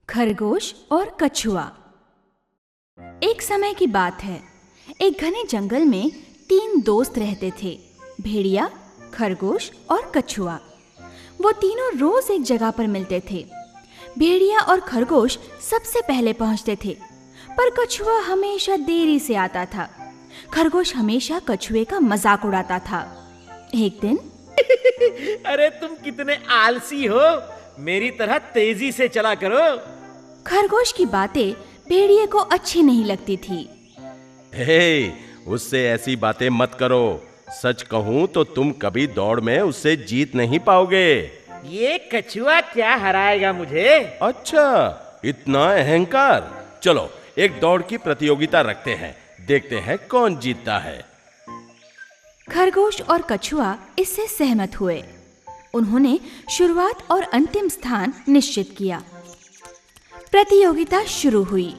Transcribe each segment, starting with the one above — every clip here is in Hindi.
खरगोश और कछुआ। एक समय की बात है। एक घने जंगल में 3 दोस्त रहते थे, भेड़िया, खरगोश और कछुआ। वो तीनों रोज एक जगह पर मिलते थे। भेड़िया और खरगोश सबसे पहले पहुंचते थे, पर कछुआ हमेशा देरी से आता था। खरगोश हमेशा कछुए का मजाक उड़ाता था। एक दिन अरे तुम कितने आलसी हो, मेरी तरह तेजी से चला करो। खरगोश की बातें भेड़िए को अच्छी नहीं लगती थी। हे, उससे ऐसी बातें मत करो। सच कहूं तो तुम कभी दौड़ में उससे जीत नहीं पाओगे। ये कछुआ क्या हराएगा मुझे? अच्छा, इतना अहंकार। चलो एक दौड़ की प्रतियोगिता रखते हैं, देखते हैं कौन जीतता है। खरगोश और कछुआ इससे सहमत हुए। उन्होंने शुरुआत और अंतिम स्थान निश्चित किया। प्रतियोगिता शुरू हुई।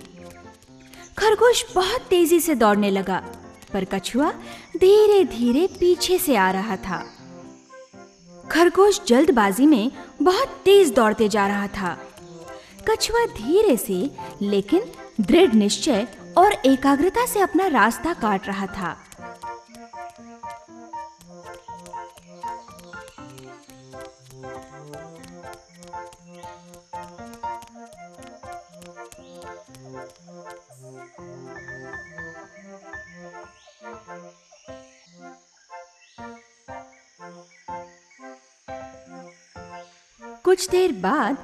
खरगोश बहुत तेजी से दौड़ने लगा, पर कछुआ धीरे धीरे पीछे से आ रहा था। खरगोश जल्दबाजी में बहुत तेज दौड़ते जा रहा था। कछुआ धीरे से लेकिन दृढ़ निश्चय और एकाग्रता से अपना रास्ता काट रहा था। कुछ देर बाद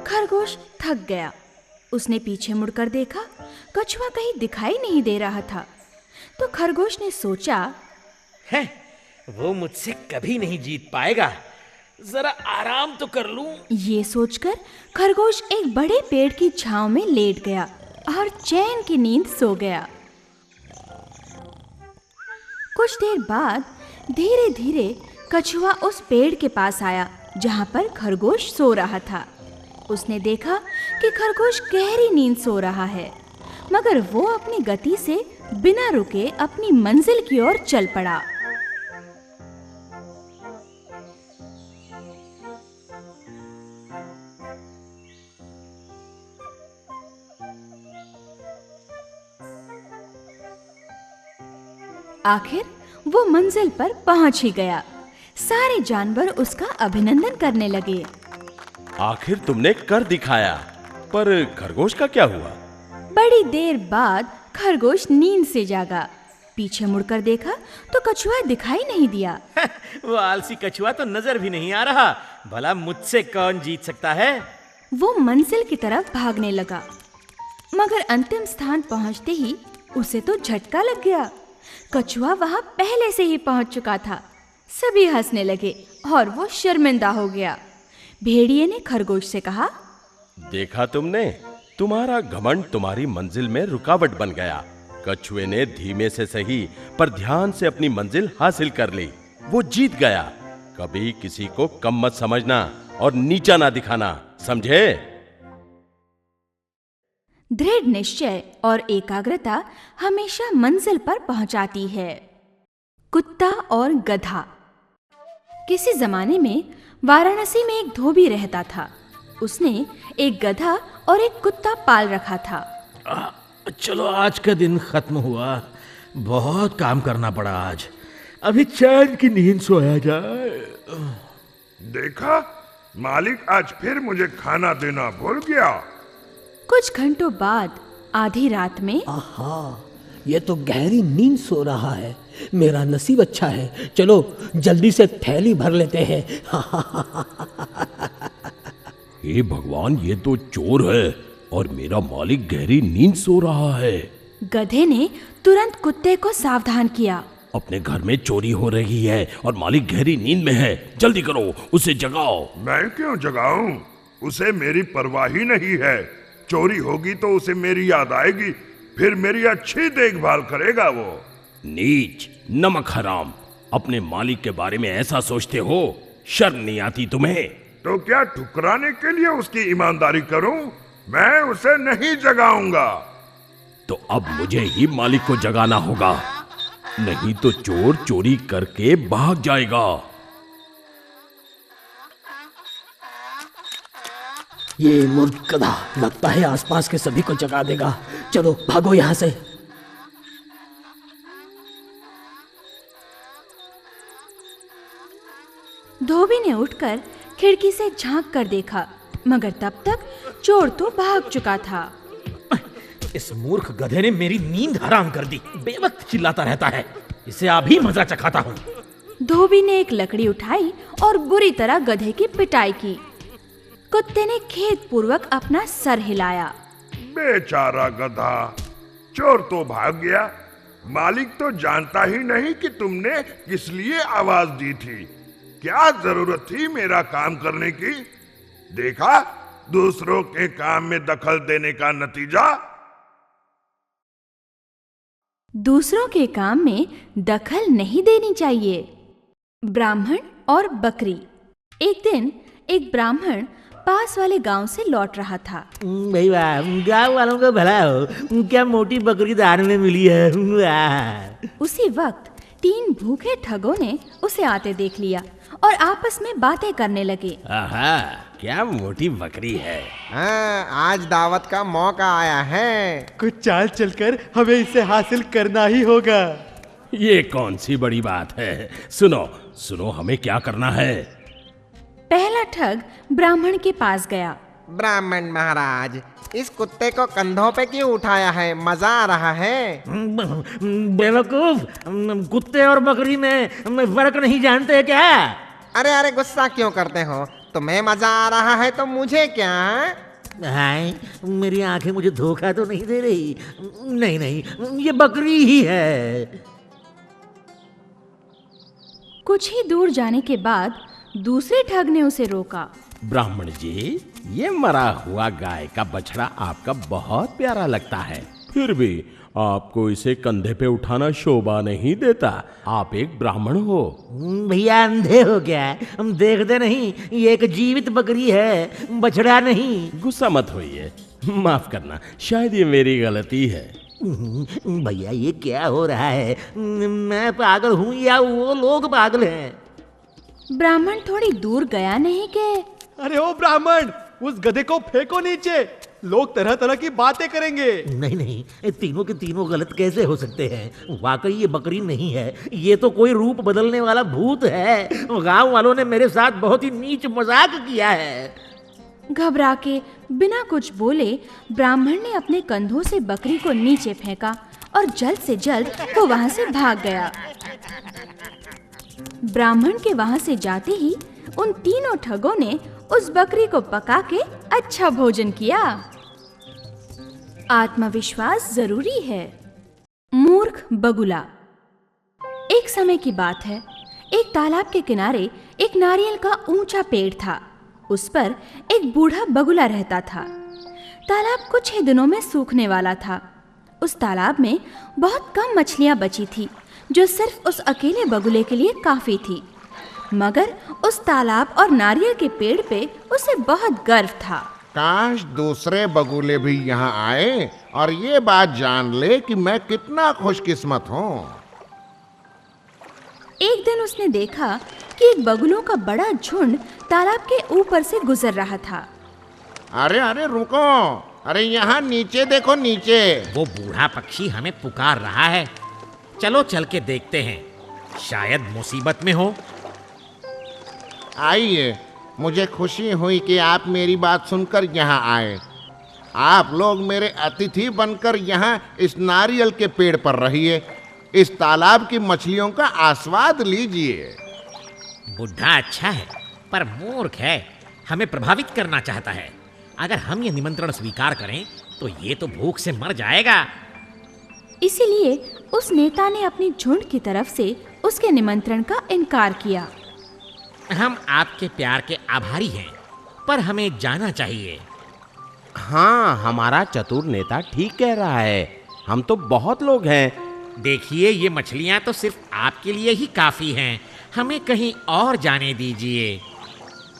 खरगोश थक गया। उसने पीछे मुड़कर देखा, कछुआ कहीं दिखाई नहीं दे रहा था। तो खरगोश ने सोचा, है, वो मुझसे कभी नहीं जीत पाएगा, जरा आराम तो कर लूं। ये सोचकर खरगोश एक बड़े पेड़ की छांव में लेट गया और चैन की नींद सो गया। कुछ देर बाद धीरे धीरे कछुआ उस पेड़ के पास आया जहां पर खरगोश सो रहा था। उसने देखा कि खरगोश गहरी नींद सो रहा है, मगर वो अपनी गति से बिना रुके अपनी मंजिल की ओर चल पड़ा। आखिर वो मंजिल पर पहुंच ही गया। सारे जानवर उसका अभिनंदन करने लगे। आखिर तुमने कर दिखाया, पर खरगोश का क्या हुआ? बड़ी देर बाद खरगोश नींद से जागा। पीछे मुड़कर देखा तो कछुआ दिखाई नहीं दिया। वो आलसी कछुआ तो नजर भी नहीं आ रहा। भला मुझसे कौन जीत सकता है? वो मंजिल की तरफ भागने लगा, मगर अंतिम स्थान पहुंचते ही उसे तो झटका लग गया। कछुआ वहां पहले से ही पहुंच चुका था। सभी हंसने लगे और वो शर्मिंदा हो गया। भेड़िए ने खरगोश से कहा, देखा तुमने, तुम्हारा घमंड तुम्हारी मंजिल में रुकावट बन गया। कछुए ने धीमे से सही पर ध्यान से अपनी मंजिल हासिल कर ली। वो जीत गया। कभी किसी को कम मत समझना और नीचा ना दिखाना, समझे? दृढ़ निश्चय और एकाग्रता हमेशा मंजिल पर पहुंचाती है। कुत्ता और गधा। किसी जमाने में वाराणसी में एक धोबी रहता था। उसने एक गधा और एक कुत्ता पाल रखा था। चलो आज का दिन खत्म हुआ, बहुत काम करना पड़ा आज। अभी चैन की नींद सोया जाए। देखा, मालिक आज फिर मुझे खाना देना भूल गया। कुछ घंटों बाद आधी रात में, आहा, ये तो गहरी नींद सो रहा है। मेरा नसीब अच्छा है, चलो जल्दी से थैली भर लेते हैं। हे भगवान, ये तो चोर है और मेरा मालिक गहरी नींद सो रहा है। गधे ने तुरंत कुत्ते को सावधान किया। अपने घर में चोरी हो रही है और मालिक गहरी नींद में है, जल्दी करो, उसे जगाओ। मैं क्यों जगाऊं? उसे मेरी परवाह ही नहीं है। चोरी होगी तो उसे मेरी याद आएगी, फिर मेरी अच्छी देखभाल करेगा वो। नीच, नमक हराम, अपने मालिक के बारे में ऐसा सोचते हो? शर्म नहीं आती तुम्हें? तो क्या ठुकराने के लिए उसकी ईमानदारी करूं? मैं उसे नहीं जगाऊंगा। तो अब मुझे ही मालिक को जगाना होगा, नहीं तो चोर चोरी करके भाग जाएगा। ये मूर्ख गधा लगता है आसपास के सभी को जगा देगा। चलो भागो यहाँ से। धोबी ने उठकर खिड़की से झांक कर देखा, मगर तब तक चोर तो भाग चुका था। इस मूर्ख गधे ने मेरी नींद हराम कर दी। बेवक्त चिल्लाता रहता है, इसे अभी मजा चखाता हूँ। धोबी ने एक लकड़ी उठाई और बुरी तरह गधे की पिटाई की। कुत्ते ने खेदपूर्वक अपना सर हिलाया। बेचारा गधा, चोर तो भाग गया, मालिक तो जानता ही नहीं कि तुमने किस लिए आवाज दी थी। क्या जरूरत थी मेरा काम करने की? देखा दूसरों के काम में दखल देने का नतीजा। दूसरों के काम में दखल नहीं देनी चाहिए। ब्राह्मण और बकरी। एक दिन एक ब्राह्मण पास वाले गांव से लौट रहा था। भाई वाह, गाँव वालों का भला हो, क्या मोटी बकरी दान में मिली है। वाह। उसी वक्त 3 भूखे ठगों ने उसे आते देख लिया और आपस में बातें करने लगे। आहा, क्या मोटी बकरी है। हाँ, आज दावत का मौका आया है। कुछ चाल चलकर हमें इसे हासिल करना ही होगा। ये कौन सी बड़ी बात है। सुनो सुनो, हमें क्या करना है। पहला ठग ब्राह्मण के पास गया। ब्राह्मण महाराज, इस कुत्ते को कंधों पे क्यों उठाया है? मजा आ रहा है। बेवकूफ, कुत्ते और बकरी में फर्क नहीं जानते क्या? अरे अरे, गुस्सा क्यों करते हो? तुम्हें मजा आ रहा है तो मुझे क्या? हाय, मेरी आंखें मुझे धोखा तो नहीं दे रही। नहीं नहीं, ये बकरी ही है। कुछ ही दूर जाने के बाद दूसरे ठग ने उसे रोका। ब्राह्मण जी, ये मरा हुआ गाय का बछड़ा आपका बहुत प्यारा लगता है, फिर भी आपको इसे कंधे पे उठाना शोभा नहीं देता। आप एक ब्राह्मण हो। भैया अंधे हो क्या? हम देखते नहीं, ये एक जीवित बकरी है, बछड़ा नहीं। गुस्सा मत होइए, माफ करना, शायद ये मेरी गलती है। भैया ये क्या हो रहा है? मैं पागल हूँ या वो लोग पागल हैं? ब्राह्मण थोड़ी दूर गया नहीं के। अरे ओ ब्राह्मण, उस गधे को फेंको नीचे, लोग तरह तरह की बातें करेंगे। नहीं नहीं, ये तीनों के तीनों गलत कैसे हो सकते हैं? वाकई ये बकरी नहीं है, ये तो कोई रूप बदलने वाला भूत है। गांव वालों ने मेरे साथ बहुत ही नीच मजाक किया है। घबरा के बिना कुछ बोले ब्राह्मण ने अपने कंधों से बकरी को नीचे फेंका और जल्द से जल्द वो वहां से भाग गया। ब्राह्मण के वहां से जाते ही उन तीनों ठगों ने उस बकरी को पका के अच्छा भोजन किया। आत्मविश्वास जरूरी है। मूर्ख बगुला। एक समय की बात है, एक तालाब के किनारे एक नारियल का ऊंचा पेड़ था। उस पर एक बूढ़ा बगुला रहता था। तालाब कुछ ही दिनों में सूखने वाला था। उस तालाब में बहुत कम मछलियां बची थी, जो सिर्फ उस अकेले बगुले के लिए काफी थी। मगर उस तालाब और नारियल के पेड़ पे उसे बहुत गर्व था। काश दूसरे बगुले भी यहाँ आए और ये बात जान ले कि मैं कितना खुशकिस्मत हूँ। एक दिन उसने देखा कि एक बगुलों का बड़ा झुंड तालाब के ऊपर से गुजर रहा था। अरे अरे रुको, अरे यहाँ नीचे देखो, नीचे। वो बूढ़ा पक्षी हमें पुकार रहा है, चलो चल के देखते हैं, शायद मुसीबत में हो। आइए, मुझे खुशी हुई कि आप मेरी बात सुनकर यहाँ आए। आप लोग मेरे अतिथि बनकर यहाँ इस नारियल के पेड़ पर रहिए, इस तालाब की मछलियों का आस्वाद लीजिए। बुढ़ा अच्छा है पर मूर्ख है, हमें प्रभावित करना चाहता है। अगर हम ये निमंत्रण स्वीकार करें तो ये तो भूख से मर जाएगा। इसीलिए उस नेता ने अपनी झुंड की तरफ से उसके निमंत्रण का इनकार किया। हम आपके प्यार के आभारी हैं, पर हमें जाना चाहिए। हाँ, हमारा चतुर नेता ठीक कह रहा है, हम तो बहुत लोग हैं। देखिए, ये मछलियाँ तो सिर्फ आपके लिए ही काफ़ी हैं, हमें कहीं और जाने दीजिए।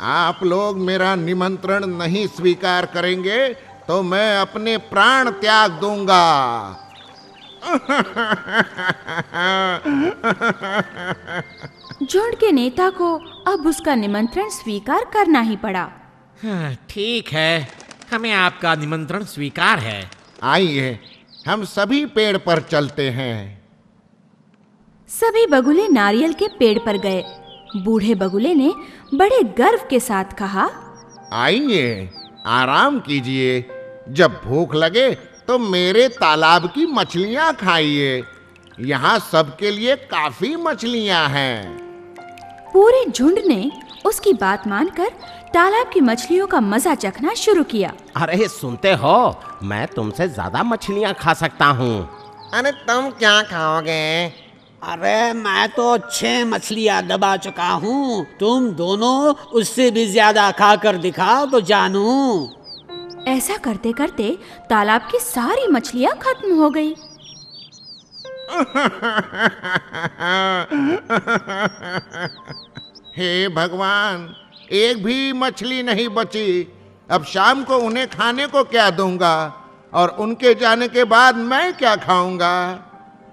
आप लोग मेरा निमंत्रण नहीं स्वीकार करेंगे तो मैं अपने प्राण त्याग दूंगा। झुंड के नेता को अब उसका निमंत्रण स्वीकार करना ही पड़ा। हाँ, ठीक है, हमें आपका निमंत्रण स्वीकार है। आइए, हम सभी पेड़ पर चलते हैं। सभी बगुले नारियल के पेड़ पर गए। बूढ़े बगुले ने बड़े गर्व के साथ कहा, आइए, आराम कीजिए। जब भूख लगे तो मेरे तालाब की मछलियां खाइए। यहाँ सबके लिए काफी मछलियां हैं। पूरे झुंड ने उसकी बात मानकर तालाब की मछलियों का मजा चखना शुरू किया। अरे सुनते हो, मैं तुमसे ज्यादा मछलियाँ खा सकता हूँ। अरे तुम क्या खाओगे? अरे मैं तो 6 मछलियाँ दबा चुका हूँ। तुम दोनों उससे भी ज्यादा खाकर दिखाओ तो जानूं। ऐसा करते करते तालाब की सारी मछलियाँ खत्म हो गई। हे भगवान, एक भी मछली नहीं बची। अब शाम को उन्हें खाने को क्या दूंगा, और उनके जाने के बाद मैं क्या खाऊंगा?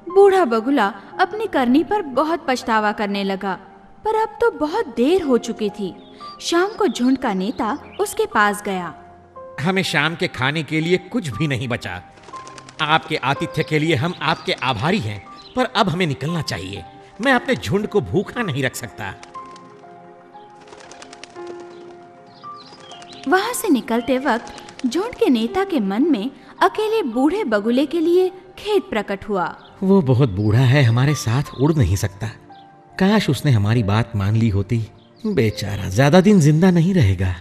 बूढ़ा बगुला अपनी करनी पर बहुत पछतावा करने लगा, पर अब तो बहुत देर हो चुकी थी। शाम को झुंड का नेता उसके पास गया। हमें शाम के खाने के लिए कुछ भी नहीं बचा। आपके आतिथ्य के लिए हम आपके आभारी हैं, पर अब हमें निकलना चाहिए। मैं अपने झुंड को भूखा नहीं रख सकता। वहां से निकलते वक्त झुंड के नेता के मन में अकेले बूढ़े बगुले के लिए खेद प्रकट हुआ। वो बहुत बूढ़ा है, हमारे साथ उड़ नहीं सकता। काश उसने हमारी बात मान ली होती। बेचारा ज्यादा दिन जिंदा नहीं रहेगा।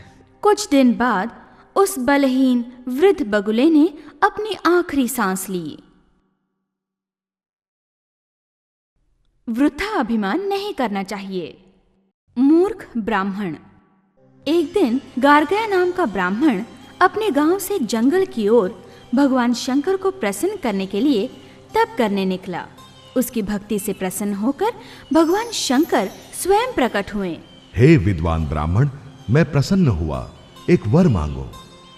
कुछ दिन बाद उस बलहीन वृद्ध बगुले ने अपनी आखिरी सांस ली। वृथा अभिमान नहीं करना चाहिए। मूर्ख ब्राह्मण। एक दिन गार्गया नाम का ब्राह्मण अपने गांव से जंगल की ओर भगवान शंकर को प्रसन्न करने के लिए तप करने निकला। उसकी भक्ति से प्रसन्न होकर भगवान शंकर स्वयं प्रकट हुए। हे विद्वान ब्राह्मण, मैं प्रसन्न हुआ, एक वर मांगो।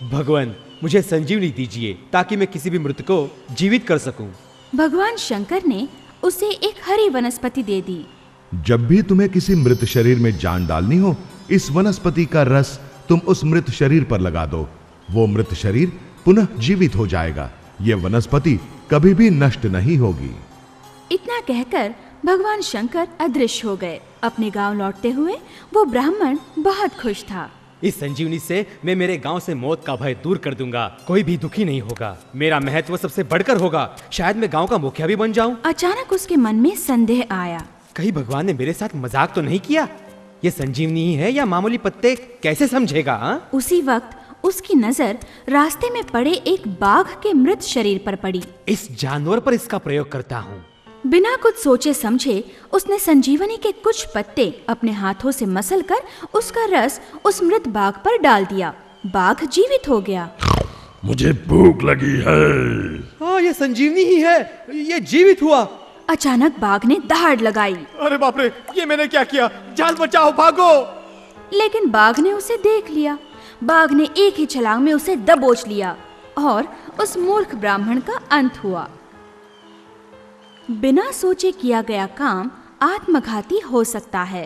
भगवान, मुझे संजीवनी दीजिए ताकि मैं किसी भी मृत को जीवित कर सकूं। भगवान शंकर ने उसे एक हरी वनस्पति दे दी। जब भी तुम्हें किसी मृत शरीर में जान डालनी हो, इस वनस्पति का रस तुम उस मृत शरीर पर लगा दो। वो मृत शरीर पुनः जीवित हो जाएगा। ये वनस्पति कभी भी नष्ट नहीं होगी। इतना कहकर भगवान शंकर अदृश्य हो गए। अपने गांव लौटते हुए वो ब्राह्मण बहुत खुश था। इस संजीवनी से मैं मेरे गांव से मौत का भय दूर कर दूंगा। कोई भी दुखी नहीं होगा। मेरा महत्व सबसे बढ़कर होगा। शायद मैं गांव का मुखिया भी बन जाऊं। अचानक उसके मन में संदेह आया। कहीं भगवान ने मेरे साथ मजाक तो नहीं किया? ये संजीवनी ही है या मामूली पत्ते, कैसे समझेगा? उसी वक्त उसकी नजर रास्ते में पड़े एक बाघ के मृत शरीर पर पड़ी। इस जानवर पर इसका प्रयोग करता हूँ। बिना कुछ सोचे समझे उसने संजीवनी के कुछ पत्ते अपने हाथों से मसलकर उसका रस उस मृत बाघ पर डाल दिया। बाघ जीवित हो गया। मुझे भूख लगी है। हाँ, ये संजीवनी ही है, ये जीवित हुआ। अचानक बाघ ने दहाड़ लगाई। अरे बाप रे, ये मैंने क्या किया? जान बचाओ, भागो! लेकिन बाघ ने उसे देख लिया। बाघ ने एक ही छलांग में उसे दबोच लिया और उस मूर्ख ब्राह्मण का अंत हुआ। बिना सोचे किया गया काम आत्मघाती हो सकता है।